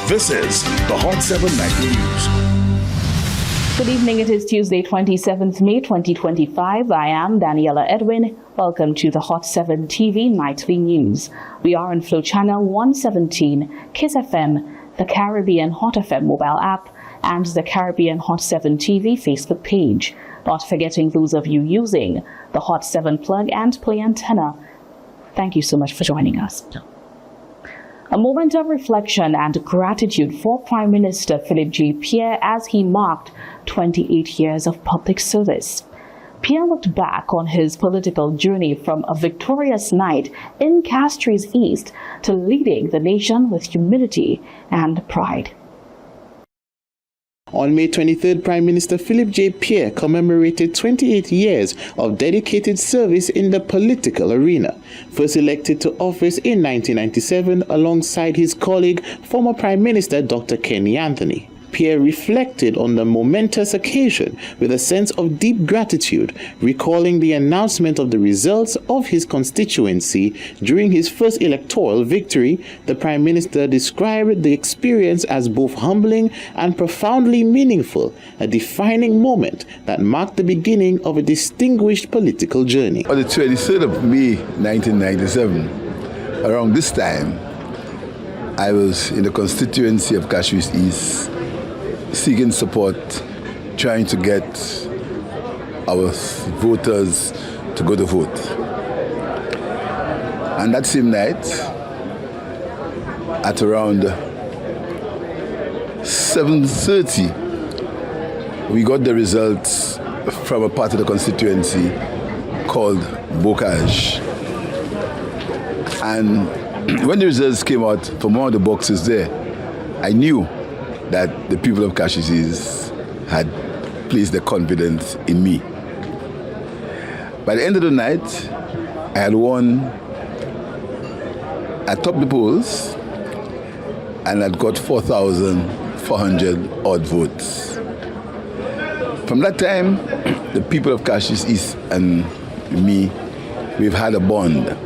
This is the Hot 7 Nightly News. Good evening. It is Tuesday, 27th May 2025. I am Daniela Edwin. Welcome to the Hot 7 TV Nightly News. We are on Flow Channel 117, Kiss FM, the Caribbean Hot FM mobile app, and the Caribbean Hot 7 TV Facebook page. Not forgetting those of you using the Hot 7 plug and play antenna. Thank you so much for joining us. A moment of reflection and gratitude for Prime Minister Philip J. Pierre as he marked 28 years of public service. Pierre looked back on his political journey from a victorious night in Castries East to leading the nation with humility and pride. On May 23rd, Prime Minister Philip J. Pierre commemorated 28 years of dedicated service in the political arena. First elected to office in 1997 alongside his colleague, former Prime Minister Dr. Kenny Anthony. Pierre reflected on the momentous occasion with a sense of deep gratitude, recalling the announcement of the results of his constituency during his first electoral victory. The Prime Minister described the experience as both humbling and profoundly meaningful, a defining moment that marked the beginning of a distinguished political journey. On the 23rd of May 1997, around this time, I was in the constituency of Castries East, seeking support, trying to get our voters to go to vote. And that same night, at around 7:30, we got the results from a part of the constituency called Bocage. And when the results came out from one of the boxes there, I knew that the people of Castries had placed their confidence in me. By the end of the night, I had won. I topped the polls and I'd got 4,400 odd votes. From that time, the people of Castries East and me, we've had a bond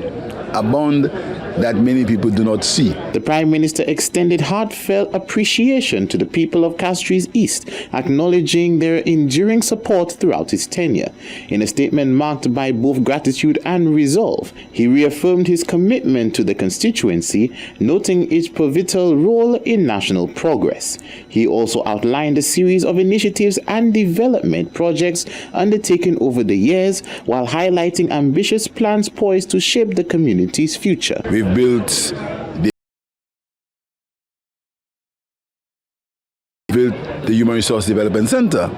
that many people do not see. The Prime Minister extended heartfelt appreciation to the people of Castries East, acknowledging their enduring support throughout his tenure. In a statement marked by both gratitude and resolve, he reaffirmed his commitment to the constituency, noting its pivotal role in national progress. He also outlined a series of initiatives and development projects undertaken over the years, while highlighting ambitious plans poised to shape the community's future. We've built the Human Resource Development Center,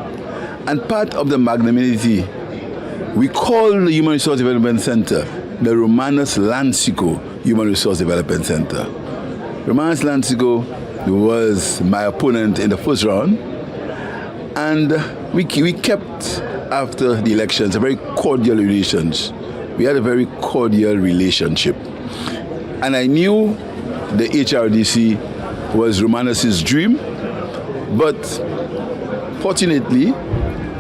and part of the magnanimity, we call the Human Resource Development Center the Romanus Lancico Human Resource Development Center. Romanus Lancico was my opponent in the first round, and we kept, after the elections, a very cordial relations. We had a very cordial relationship. And I knew the HRDC was Romanus's dream, but fortunately,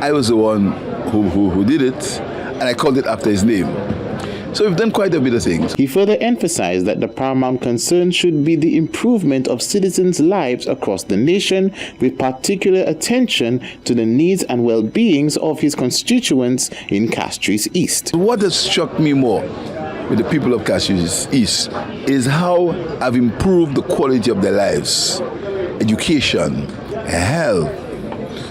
I was the one who did it, and I called it after his name. So we've done quite a bit of things. He further emphasized that the paramount concern should be the improvement of citizens' lives across the nation, with particular attention to the needs and well-beings of his constituents in Castries East. What has struck me more with the people of Castries East is how I've improved the quality of their lives. Education, health,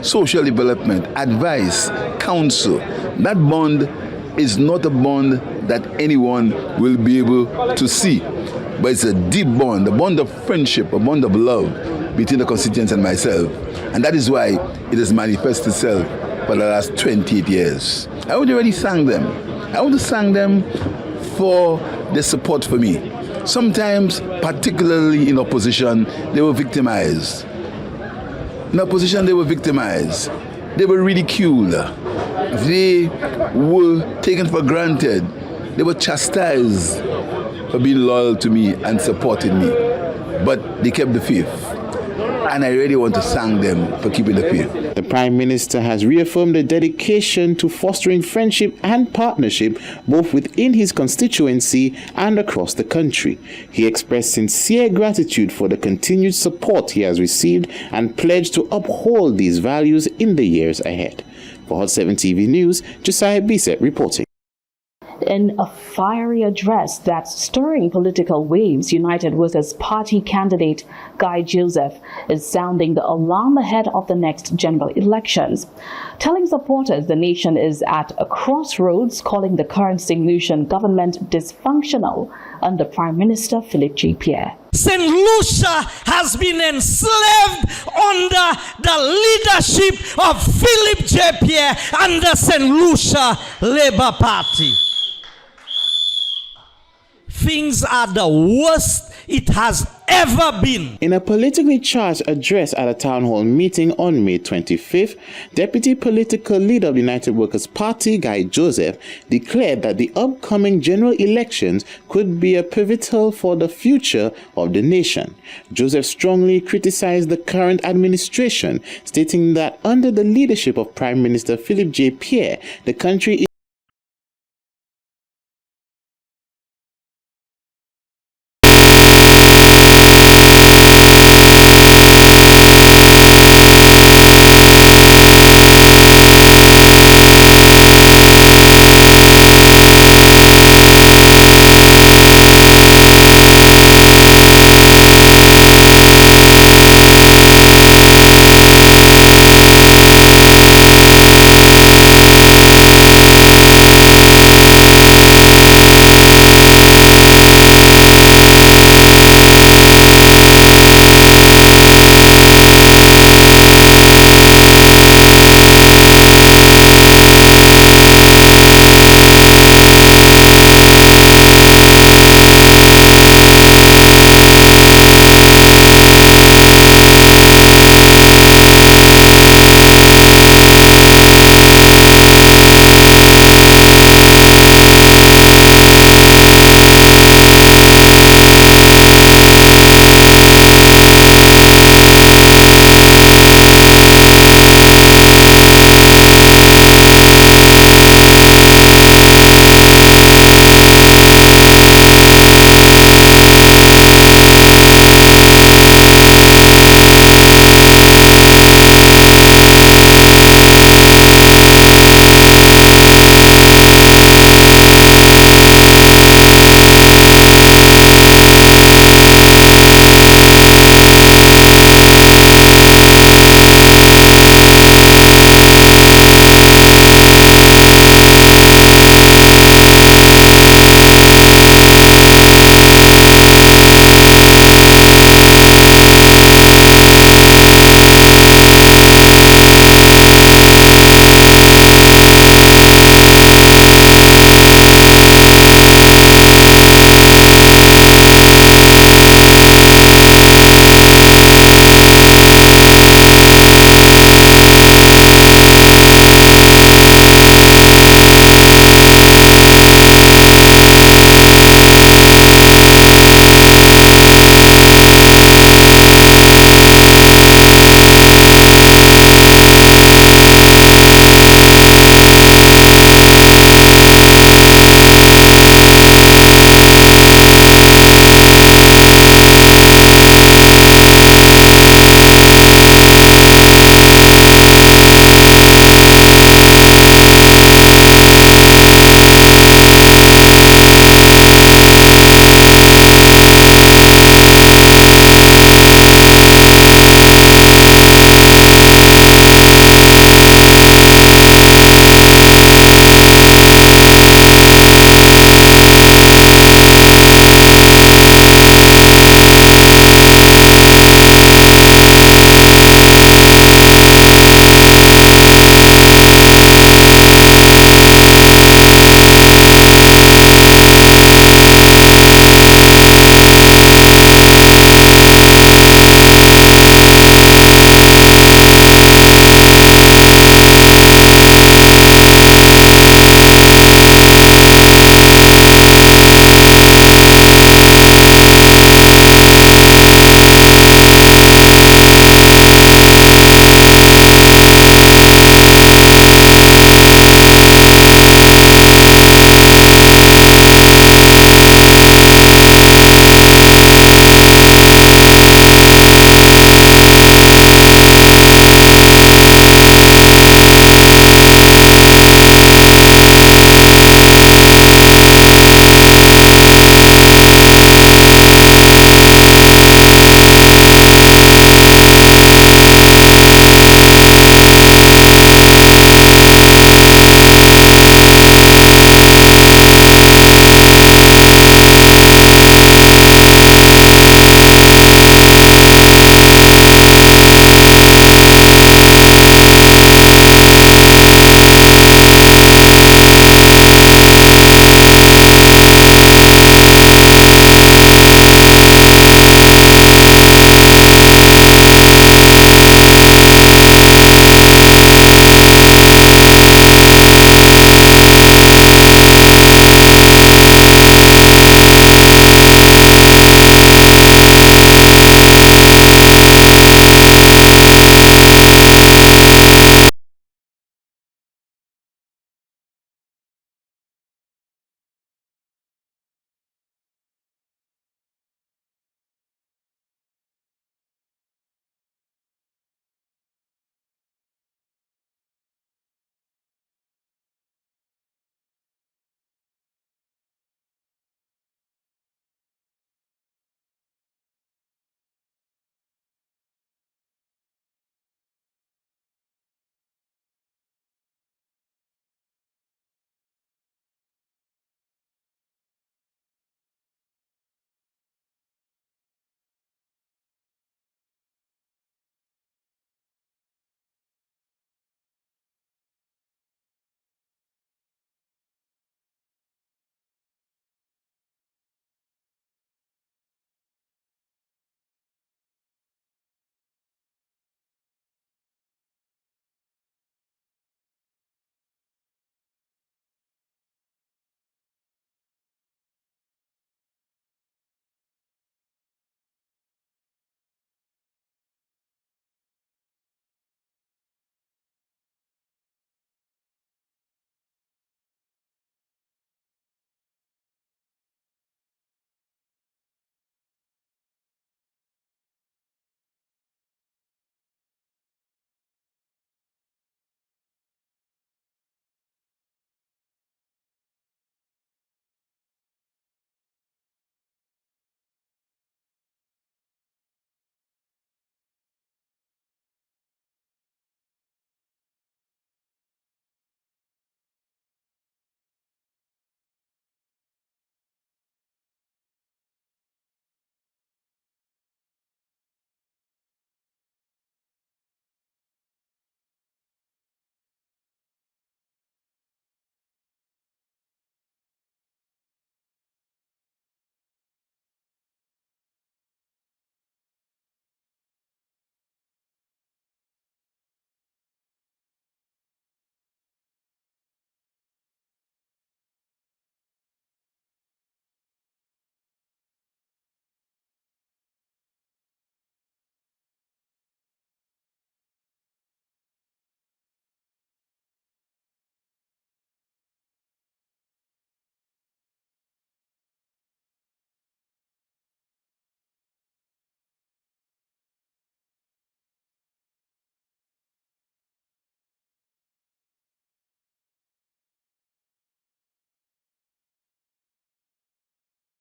social development, advice, counsel. That bond is not a bond that anyone will be able to see, but it's a deep bond, a bond of friendship, a bond of love between the constituents and myself. And that is why it has manifested itself for the last 28 years. I would already thank them. I want to thank them for their support for me. Sometimes, particularly in opposition, they were victimized. In opposition, they were victimized. They were ridiculed. They were taken for granted. They were chastised for being loyal to me and supporting me. But they kept the faith. And I really want to thank them for keeping the faith. The Prime Minister has reaffirmed a dedication to fostering friendship and partnership both within his constituency and across the country. He expressed sincere gratitude for the continued support he has received and pledged to uphold these values in the years ahead. For Hot 7 TV News, Josiah Bisset reporting. In a fiery address that's stirring political waves, United Workers' Party candidate Guy Joseph is sounding the alarm ahead of the next general elections, telling supporters the nation is at a crossroads, calling the current Saint Lucian government dysfunctional under Prime Minister Philip J. Pierre. Saint Lucia has been enslaved under the leadership of Philip J. Pierre and the Saint Lucia Labour Party. Things are the worst it has ever been. In a politically charged address at a town hall meeting on May 25th, Deputy Political Leader of the United Workers' Party, Guy Joseph, declared that the upcoming general elections could be a pivotal for the future of the nation. Joseph strongly criticized the current administration, stating that under the leadership of Prime Minister Philip J. Pierre, the country is